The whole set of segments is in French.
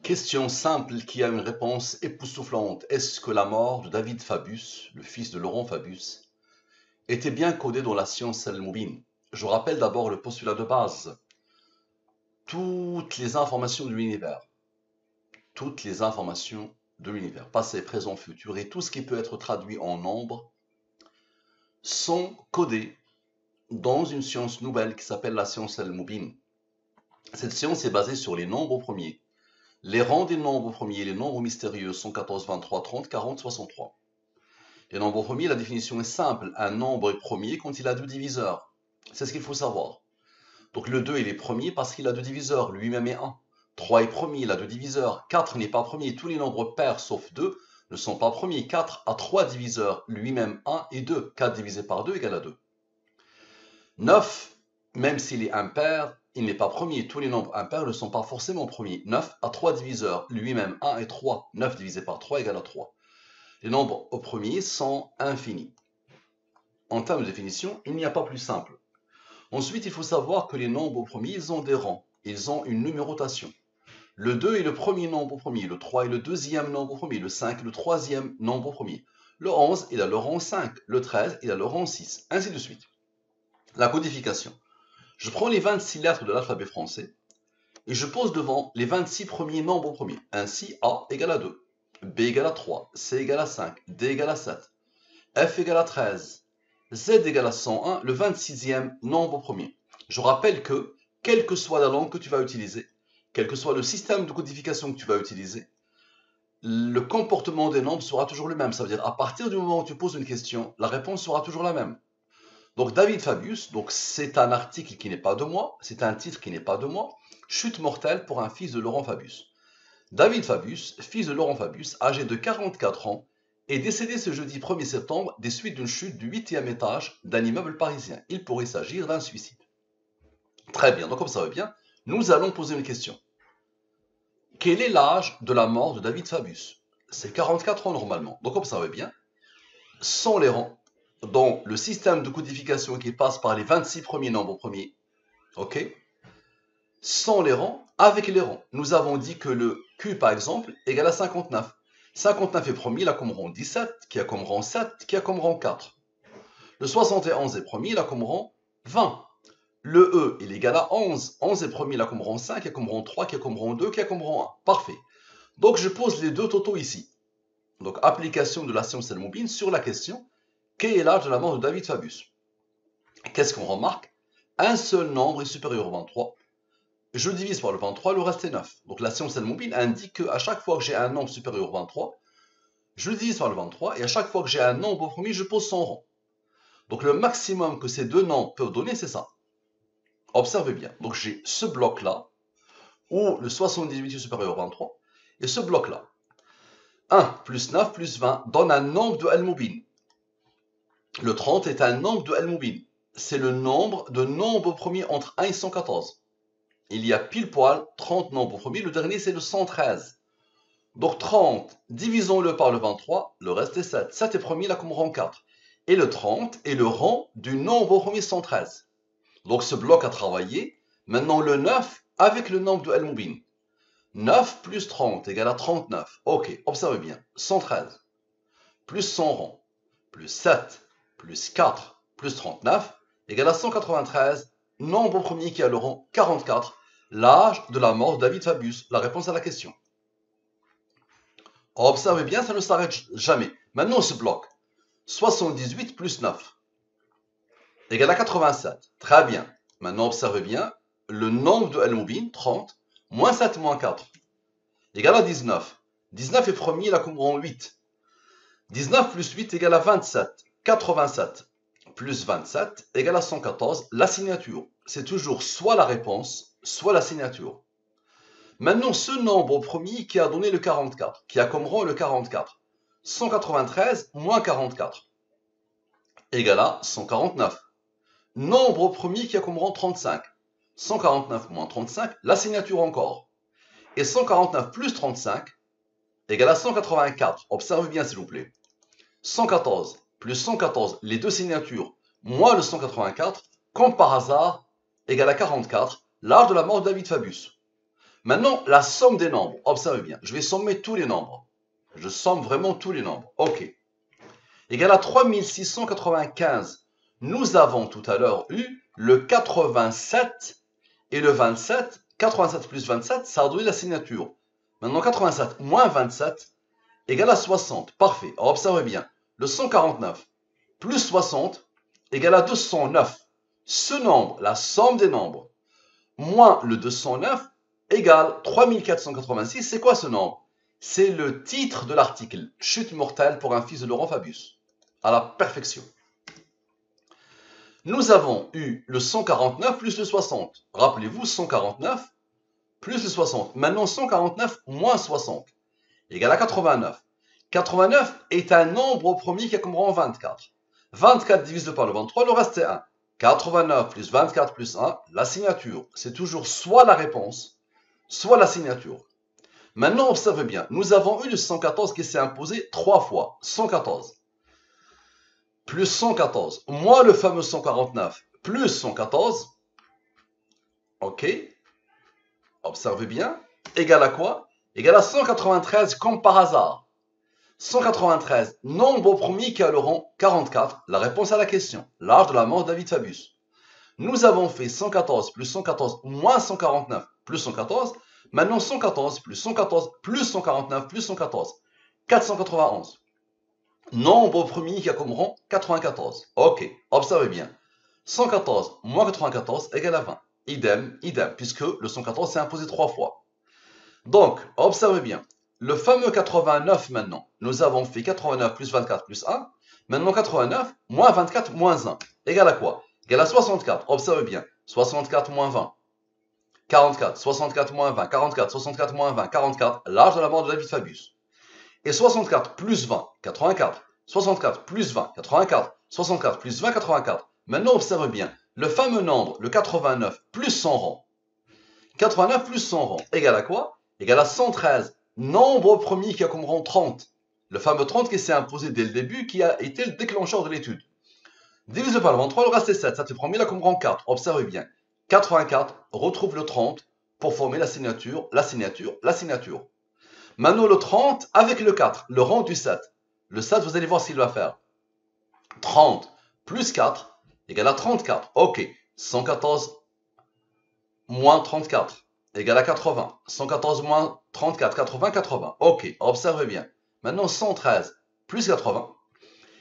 Question simple qui a une réponse époustouflante. Est-ce que la mort de David Fabius, le fils de Laurent Fabius, était bien codée dans la science al-Moubine? Je rappelle d'abord le postulat de base. Toutes les informations de l'univers, passé, présent, futur, et tout ce qui peut être traduit en nombres, sont codés dans une science nouvelle qui s'appelle la science al-Moubine. Cette science est basée sur les nombres premiers. Les rangs des nombres premiers, les nombres mystérieux sont 14, 23, 30, 40, 63. Les nombres premiers, la définition est simple. Un nombre est premier quand il a deux diviseurs. C'est ce qu'il faut savoir. Donc le 2, il est premier parce qu'il a deux diviseurs, lui-même est 1. 3 est premier, il a deux diviseurs. 4 n'est pas premier. Tous les nombres pairs sauf 2 ne sont pas premiers. 4 a 3 diviseurs, lui-même 1 et 2. 4 divisé par 2 égale à 2. 9, même s'il est impair, il n'est pas premier. Tous les nombres impairs ne sont pas forcément premiers. 9 a 3 diviseurs, lui-même 1 et 3. 9 divisé par 3 égale à 3. Les nombres au premier sont infinis. En termes de définition, il n'y a pas plus simple. Ensuite, il faut savoir que les nombres au premier, ils ont des rangs. Ils ont une numérotation. Le 2 est le premier nombre au premier. Le 3 est le deuxième nombre au premier. Le 5 est le troisième nombre au premier. Le 11, il a le rang 5. Le 13, il a le rang 6. Ainsi de suite. La codification. Je prends les 26 lettres de l'alphabet français et je pose devant les 26 premiers nombres au premier. Ainsi, A égale à 2, B égale à 3, C égale à 5, D égale à 7, F égale à 13, Z égale à 101, le 26e nombre au premier. Je rappelle que, quelle que soit la langue que tu vas utiliser, quel que soit le système de codification que tu vas utiliser, le comportement des nombres sera toujours le même. Ça veut dire, à partir du moment où tu poses une question, la réponse sera toujours la même. Donc David Fabius, c'est un article qui n'est pas de moi, c'est un titre qui n'est pas de moi. Chute mortelle pour un fils de Laurent Fabius. David Fabius, fils de Laurent Fabius, âgé de 44 ans, est décédé ce jeudi 1er septembre des suites d'une chute du 8e étage d'un immeuble parisien. Il pourrait s'agir d'un suicide. Très bien, donc comme ça va bien, nous allons poser une question. Quel est l'âge de la mort de David Fabius? C'est 44 ans normalement, donc comme ça va bien, sans les rangs, dans le système de codification qui passe par les 26 premiers nombres premiers, ok, sans les rangs, avec les rangs. Nous avons dit que le Q, par exemple, égale à 59. 59 est premier, il a comme rang 17, qui a comme rang 7, qui a comme rang 4. Le 71 est premier, il a comme rang 20. Le E, il est égal à 11. 11 est premier, il a comme rang 5, qui a comme rang 3, qui a comme rang 2, qui a comme rang 1. Parfait. Donc, je pose les deux totaux ici. Donc, application de la science al-Moubine sur la question. Quel est l'âge de la mort de David Fabius? Qu'est-ce qu'on remarque? Un seul nombre est supérieur au 23. Je divise par le 23, le reste est 9. Donc la science al-Moubine indique qu'à chaque fois que j'ai un nombre supérieur au 23, je le divise par le 23, et à chaque fois que j'ai un nombre au premier, je pose son rang. Donc le maximum que ces deux nombres peuvent donner, c'est ça. Observez bien. Donc j'ai ce bloc-là, où le 78 est supérieur au 23, et ce bloc-là. 1 plus 9 plus 20 donne un nombre de al-Moubine. Le 30 est un nombre de al-Moubine. C'est le nombre de nombres premiers entre 1 et 114. Il y a pile poil 30 nombres premiers. Le dernier, c'est le 113. Donc 30, divisons-le par le 23, le reste est 7. 7 est premier, là comme rang 4. Et le 30 est le rang du nombre premier 113. Donc ce bloc a travaillé. Maintenant le 9 avec le nombre de al-Moubine. 9 plus 30 égale à 39. Ok, observez bien. 113 plus 100 rangs plus 7 plus 4 plus 39 égale à 193, nombre premier qui a le rang 44, l'âge de la mort de David Fabius. La réponse à la question. Observez bien, ça ne s'arrête jamais. Maintenant, ce bloc. 78 plus 9 égale à 87. Très bien. Maintenant, observez bien, le nombre de al-Moubine, 30, moins 7 moins 4, égale à 19. 19 est premier, il a comme rang 8. 19 plus 8 égale à 27. 87 plus 27 égale à 114. La signature, c'est toujours soit la réponse, soit la signature. Maintenant, ce nombre premier qui a donné le 44, qui a comme rang le 44. 193 moins 44 égale à 149. Nombre premier qui a comme rang 35. 149 moins 35, la signature encore. Et 149 plus 35 égale à 184. Observez bien, s'il vous plaît. 114 plus 114, les deux signatures, moins le 184, comme par hasard, égale à 44, l'âge de la mort de David Fabius. Maintenant, la somme des nombres. Observez bien. Je vais sommer tous les nombres. Je somme vraiment tous les nombres. OK. Égal à 3695. Nous avons tout à l'heure eu le 87 et le 27. 87 plus 27, ça a donné la signature. Maintenant, 87 moins 27 égale à 60. Parfait. Observez bien. Le 149 plus 60 égale à 209. Ce nombre, la somme des nombres, moins le 209 égale 3486. C'est quoi ce nombre? C'est le titre de l'article. Chute mortelle pour un fils de Laurent Fabius. À la perfection. Nous avons eu le 149 plus le 60. Rappelez-vous, 149 plus le 60. Maintenant, 149 moins 60 égale à 89. 89 est un nombre au premier qui a comme rang 24. 24 divisé par le 23, le reste est 1. 89 plus 24 plus 1, la signature. C'est toujours soit la réponse, soit la signature. Maintenant, observez bien. Nous avons eu le 114 qui s'est imposé 3 fois. 114 plus 114, moins le fameux 149 plus 114. OK. Observez bien. Égal à quoi? Égal à 193 comme par hasard. 193, nombre au premier qui a le rang 44. La réponse à la question. L'âge de la mort de David Fabius. Nous avons fait 114 plus 114 moins 149 plus 114. Maintenant 114 plus 114 plus 149 plus 114. 491. Nombre au premier qui a comme rang 94. OK, observez bien. 114 moins 94 égale à 20. Idem, idem, puisque le 114 s'est imposé 3 fois. Donc, observez bien. Le fameux 89 maintenant, nous avons fait 89 plus 24 plus 1. Maintenant 89 moins 24 moins 1 égale à quoi? Égale à 64. Observez bien. 64 moins 20. 44. 64 moins 20. 44. 64 moins 20. 44. L'âge de la mort de David Fabius. Et 64 plus 20. 84. 64 plus 20. 84. 64 plus 20. 84. Maintenant, observez bien. Le fameux nombre, le 89 plus son rang. 89 plus son rang égale à quoi? Égale à 113. Nombre au premier qui a comme rang 30. Le fameux 30 qui s'est imposé dès le début, qui a été le déclencheur de l'étude. Divisé par le 23, le reste est 7. Ça te prend 1000 comme rang 4. Observez bien. 84 retrouve le 30 pour former la signature, la signature, la signature. Maintenant le 30 avec le 4, le rang du 7. Le 7, vous allez voir ce qu'il va faire. 30 plus 4 égale à 34. OK. 114 moins 34 égale à 80. 114 moins 34, 80, 80. OK. Observez bien. Maintenant 113 plus 80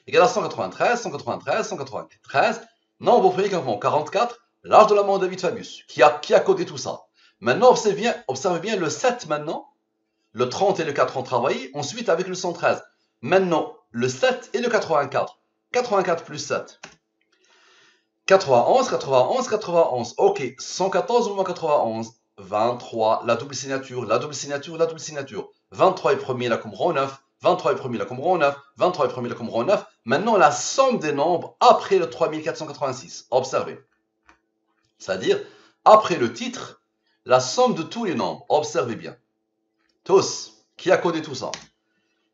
égale à 193, 193, 193. Nombre au premier qui a 44. L'âge de la mort de David Fabius. Qui a codé tout ça? Maintenant, observez bien le 7 maintenant. Le 30 et le 4 ont travaillé. Ensuite, avec le 113. Maintenant, le 7 et le 84. 84 plus 7. 91, 91, 91. OK. 114 ou moins 91. 23. La double signature, la double signature, la double signature. 23 est premier, là comme rang 9. 23 est premier, là comme rang 9. 23 est premier, là comme rang 9. Maintenant, la somme des nombres après le 3486. Observez. C'est-à-dire, après le titre, la somme de tous les nombres. Observez bien. Tous. Qui a codé tout ça?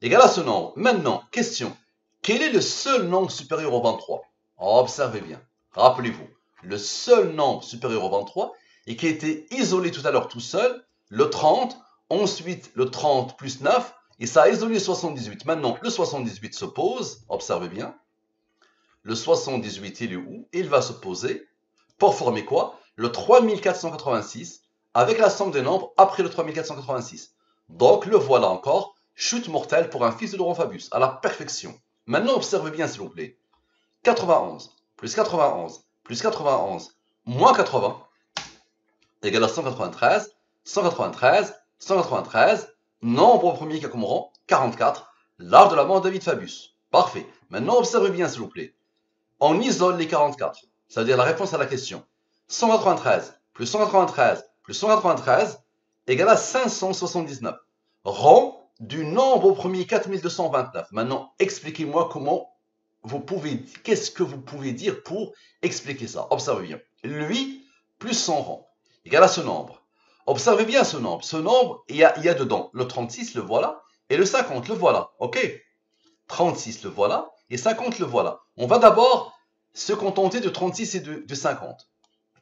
Égal à ce nombre. Maintenant, question. Quel est le seul nombre supérieur au 23? Observez bien. Rappelez-vous. Le seul nombre supérieur au 23 et qui a été isolé tout à l'heure tout seul, le 30, ensuite le 30 plus 9, et ça a isolé le 78. Maintenant, le 78 se pose. Observez bien. Le 78, il est où? Il va se poser pour former quoi? Le 3486 avec la somme des nombres après le 3486. Donc, le voilà encore. Chute mortelle pour un fils de Laurent Fabius, à la perfection. Maintenant, observez bien, s'il vous plaît. 91 plus 91 plus 91 moins 80 égale à 193, 193, 193. Nombre au premier qui a comme rang 44. L'âge de la mort de David Fabius. Parfait. Maintenant, observez bien, s'il vous plaît. On isole les 44, c'est-à-dire la réponse à la question. 193 plus 193 plus 193 égale à 579. Rang du nombre au premier 4229. Maintenant, expliquez-moi comment vous pouvez, qu'est-ce que vous pouvez dire pour expliquer ça. Observez bien. Lui plus son rang égale à ce nombre. Observez bien ce nombre. Ce nombre, il y a dedans le 36, le voilà, et le 50, le voilà. OK? 36, le voilà, et 50, le voilà. On va d'abord se contenter de 36 et de 50.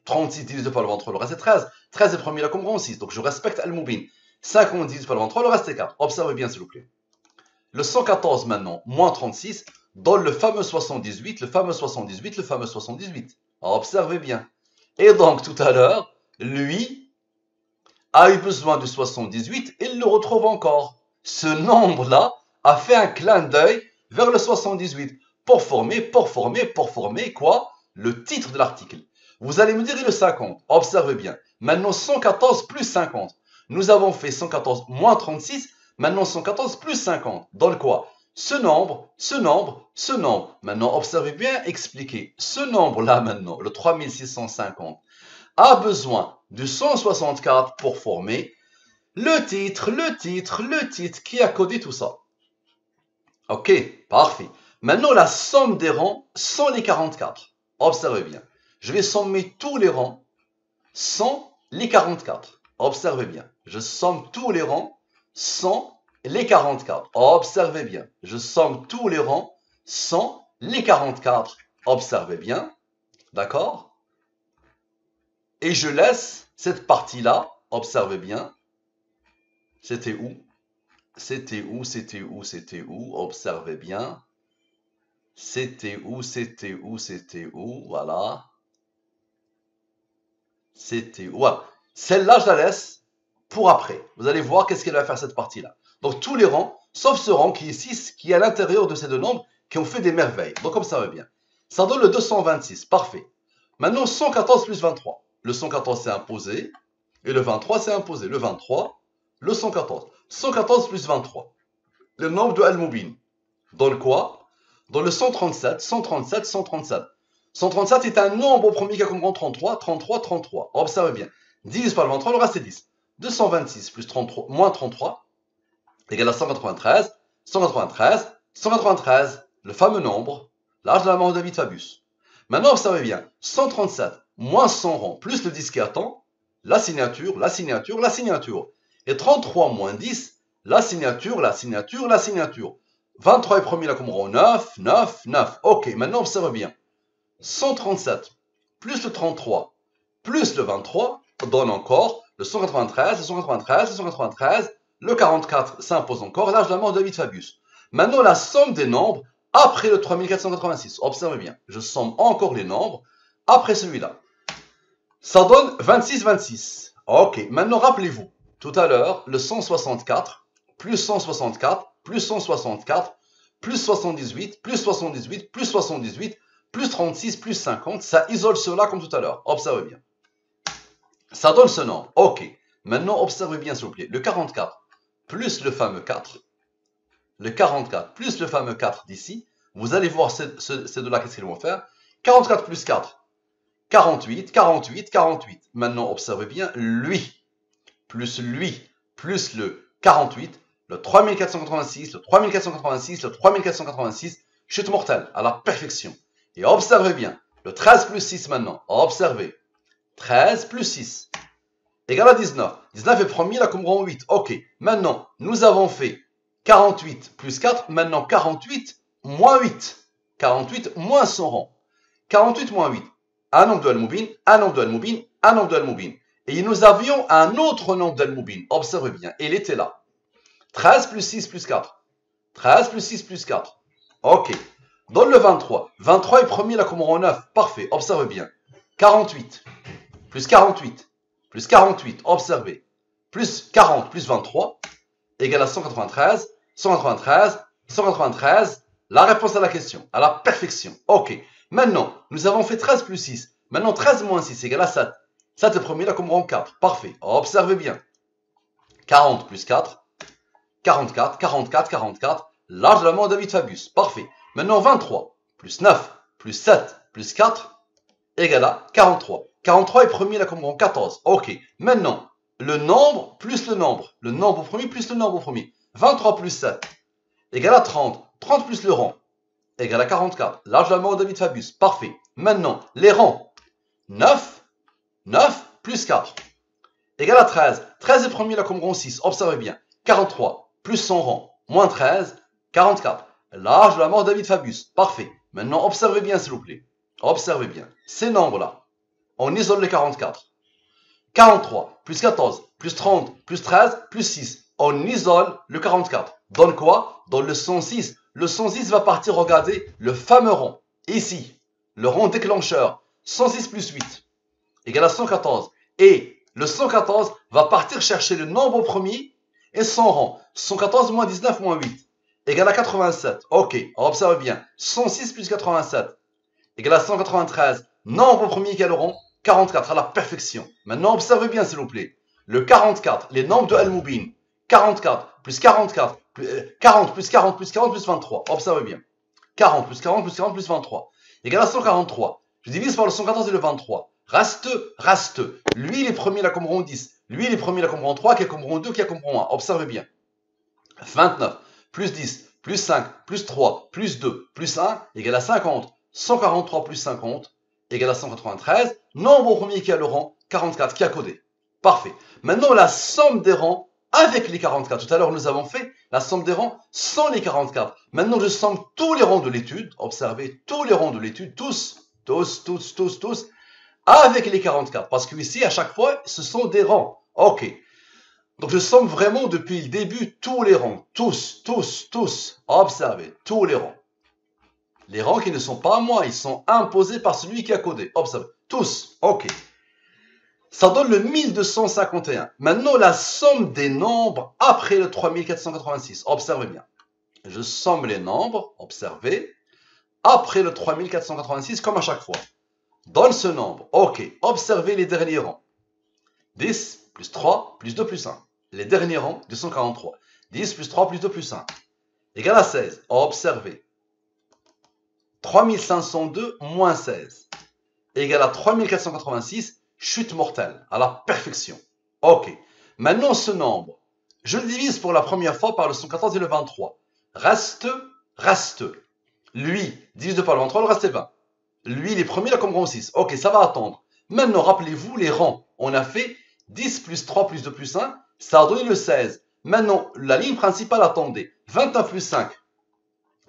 36 divisé par le 23, le reste est 13. 13 est premier là comme rang 6. Donc je respecte Al-Moubin. 50 divisé par le 23, le reste est 4. Observez bien s'il vous plaît. Le 114 maintenant, moins 36, donne le fameux 78, le fameux 78, le fameux 78. Alors, observez bien. Et donc tout à l'heure, lui a eu besoin du 78, il le retrouve encore. Ce nombre-là a fait un clin d'œil vers le 78 pour former quoi? Le titre de l'article. Vous allez me dire le 50. Observez bien. Maintenant 114 plus 50. Nous avons fait 114 moins 36. Maintenant 114 plus 50. Donne quoi? Ce nombre. Maintenant observez bien, expliquez. Ce nombre-là maintenant, le 3650, a besoin de 164 pour former le titre qui a codé tout ça. Ok, parfait. Maintenant, la somme des rangs sans les 44. Observez bien. Je vais sommer tous les rangs sans les 44. Observez bien. Je somme tous les rangs sans les 44. Observez bien. Je somme tous les rangs sans les 44. Observez bien. D'accord? Et je laisse cette partie-là. Observez bien. C'était où? C'était où? Observez bien. C'était où? Voilà. C'était où? Voilà. Celle-là, je la laisse pour après. Vous allez voir qu'est-ce qu'elle va faire cette partie-là. Donc, tous les rangs, sauf ce rang qui est 6, qui est à l'intérieur de ces deux nombres, qui ont fait des merveilles. Donc, observez bien. Ça donne le 226. Parfait. Maintenant, 114 plus 23. Le 114, c'est imposé. Et le 23, c'est imposé. Le 23, le 114. 114 plus 23. Le nombre de Al-Moubin. Donne quoi? Dans le 137. 137 est un nombre au premier qui a comme rang 33. Observez bien. 10 par le 23, le reste est 10. 226 plus 33, moins 33 égale à 193. 193. Le fameux nombre. L'âge de la mort de David Fabius. Maintenant, observez bien. 137 moins 100 rangs plus le disque qui attend. La signature. Et 33 moins 10. La signature. 23 est premier là comme rang 9. Ok, maintenant observe bien. 137 plus le 33 plus le 23 donne encore le 193, le 44 s'impose encore, l'âge de la mort de David Fabius. Maintenant la somme des nombres après le 3486. Observez bien, je somme encore les nombres après celui-là. Ça donne 26. Ok, maintenant rappelez-vous, tout à l'heure, le 164 plus 164 plus 164 plus 78 plus 78 plus 78 plus 36 plus 50, ça isole cela comme tout à l'heure. Observez bien. Ça donne ce nombre. Ok. Maintenant, observez bien s'il vous plaît. Le 44 plus le fameux 4. Le 44 plus le fameux 4 d'ici. Vous allez voir ces deux-là, qu'est-ce qu'ils vont faire. 44 plus 4. 48. Maintenant, observez bien. Lui plus le 48. Le 3486, le 3486, chute mortelle à la perfection. Et observez bien, le 13 plus 6 maintenant, observez, 13 plus 6 égale à 19. 19 est premier là comme rang 8. Ok, maintenant, nous avons fait 48 plus 4, maintenant 48 moins 8. 48 moins son rang. 48 moins 8, un nombre de Al-Moubin. Et nous avions un autre nombre d'Al-Moubin. Observez bien, il était là. 13 plus 6 plus 4. Ok. Dans le 23. 23 est premier là comme rang 9. Parfait. Observez bien. 48. Plus 48. Observez. Plus 40 plus 23 égale à 193. La réponse à la question. À la perfection. Ok. Maintenant, nous avons fait 13 plus 6. Maintenant, 13 moins 6 égale à 7. 7 est premier là comme rang 4. Parfait. Observez bien. 40 plus 4. 44. L'âge de la mort de David Fabius. Parfait. Maintenant, 23 plus 9 plus 7 plus 4 égale à 43. 43 est premier là comme rang 14. Ok. Maintenant, le nombre plus le nombre. Le nombre au premier plus le nombre au premier. 23 plus 7 égale à 30. 30 plus le rang égale à 44. L'âge de la mort de David Fabius. Parfait. Maintenant, les rangs. 9 plus 4 égale à 13. 13 est premier là comme rang 6. Observez bien. 43 plus son rang moins 13. 44. L'âge de la mort de David Fabius. Parfait. Maintenant, observez bien, s'il vous plaît. Observez bien. Ces nombres-là. On isole les 44. 43, plus 14, plus 30, plus 13, plus 6. On isole le 44. Donne quoi? Dans le 106. Le 106 va partir regarder le fameux rond. Ici, le rond déclencheur. 106 plus 8 égale à 114. Et le 114 va partir chercher le nombre premier et son rang. 114 moins 19 moins 8 égale à 87. Ok, on observe bien. 106 plus 87 égale à 193. Nombre premier égale au rond. 44 à la perfection. Maintenant, observez bien, s'il vous plaît. Le 44, les nombres de Al-Mubin. 44 plus 44, 40 plus 40 plus 40 plus 23. Observez bien. 40 plus 40 plus 40 plus 23 égale à 143. Je divise par le 114 et le 23. Reste. Lui, il est premier là comme rond 10. Lui, il est premier là comme rond 3, qui est comme rond 2, qui est comme rond 1. Observez bien. 29 plus 10 plus 5 plus 3 plus 2 plus 1 égale à 50. 143 plus 50 égale à 193. Nombre premier qui a le rang 44 qui a codé. Parfait. Maintenant, la somme des rangs avec les 44. Tout à l'heure, nous avons fait la somme des rangs sans les 44. Maintenant, je somme tous les rangs de l'étude. Observez tous les rangs de l'étude, tous, avec les 44. Parce que ici, à chaque fois, ce sont des rangs. Ok. Donc, je somme vraiment depuis le début tous les rangs. Tous. Observez, tous les rangs. Les rangs qui ne sont pas à moi, ils sont imposés par celui qui a codé. Observez, tous. Ok. Ça donne le 1251. Maintenant, la somme des nombres après le 3486. Observez bien. Je somme les nombres, observez, après le 3486, comme à chaque fois. Donne ce nombre. Ok. Observez les derniers rangs. 10 plus 3 plus 2 plus 1. Les derniers rangs, 243. 10 plus 3 plus 2 plus 1. Égale à 16. Observez. 3502 moins 16. Égale à 3486. Chute mortelle, à la perfection. Ok. Maintenant, ce nombre, je le divise pour la première fois par le 114 et le 23. Reste. Lui, divise par le 23, le reste est 20. Lui, il est premier là comme rang 6. Ok, ça va attendre. Maintenant, rappelez-vous les rangs. On a fait 10 plus 3 plus 2 plus 1. Ça a donné le 16. Maintenant, la ligne principale, attendez. 29 plus 5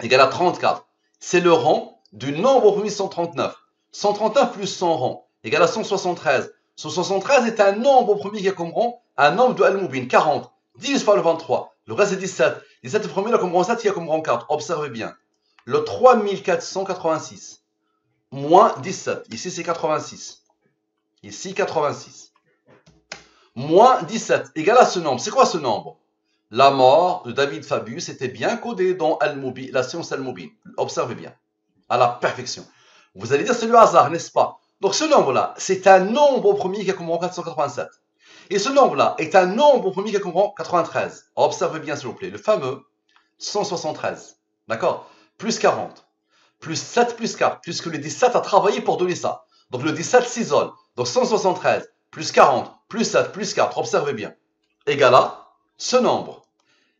égale à 34. C'est le rang du nombre premier 139. 139 plus 100 rangs égale à 173. 173 est un nombre premier qui est comme rang, un nombre de Al-Mubin, 40. 10 par le 23. Le reste est 17. 17 est premier là comme rang 7, qui est comme rang 4. Observez bien. Le 3486 moins 17. Ici, c'est 86. Ici, 86. Moins 17 égale à ce nombre. C'est quoi ce nombre? La mort de David Fabius était bien codée dans Al-Mubin, la science Al-Mubin. Observez bien. À la perfection. Vous allez dire c'est le hasard, n'est-ce pas? Donc ce nombre-là, c'est un nombre premier qui a comme rang 487. Et ce nombre-là est un nombre premier qui a comme rang 93. Observez bien s'il vous plaît, le fameux 173. D'accord? Plus 40. Plus 7 plus 4. Puisque le 17 a travaillé pour donner ça. Donc le 17 s'isole. Donc 173 plus 40 plus 7 plus 4. Observez bien. Égale à ce nombre.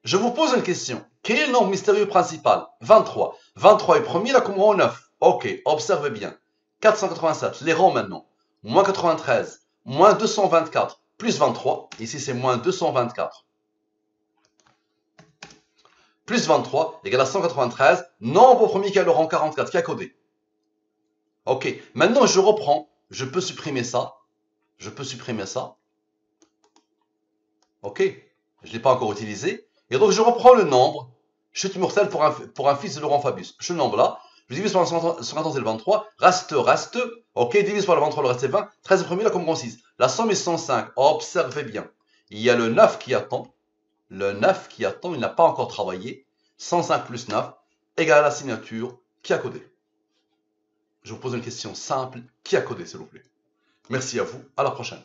Je vous pose une question. Quel est le nombre mystérieux principal? 23. 23 est premier là comme rang 9. Ok, observez bien. 487, les rangs maintenant. Moins 93, moins 224, plus 23. Ici, c'est moins 224. Plus 23 égale à 193. Nombre premier qui a le rang 44, qui a codé. Ok, maintenant je reprends. Je peux supprimer ça. Ok, je ne l'ai pas encore utilisé. Et donc je reprends le nombre. Chute mortelle pour un fils de Laurent Fabius. Ce nombre-là. Je divise par le 114 et le 23. Reste. Ok, divise par le 23, le reste est 20. 13 premier, là comme rang 6. La somme est 105. Observez bien. Il y a le 9 qui attend. Le 9 qui attend, il n'a pas encore travaillé. 105 plus 9 égale à la signature qui a codé. Je vous pose une question simple. Qui a codé, s'il vous plaît? Merci à vous. À la prochaine.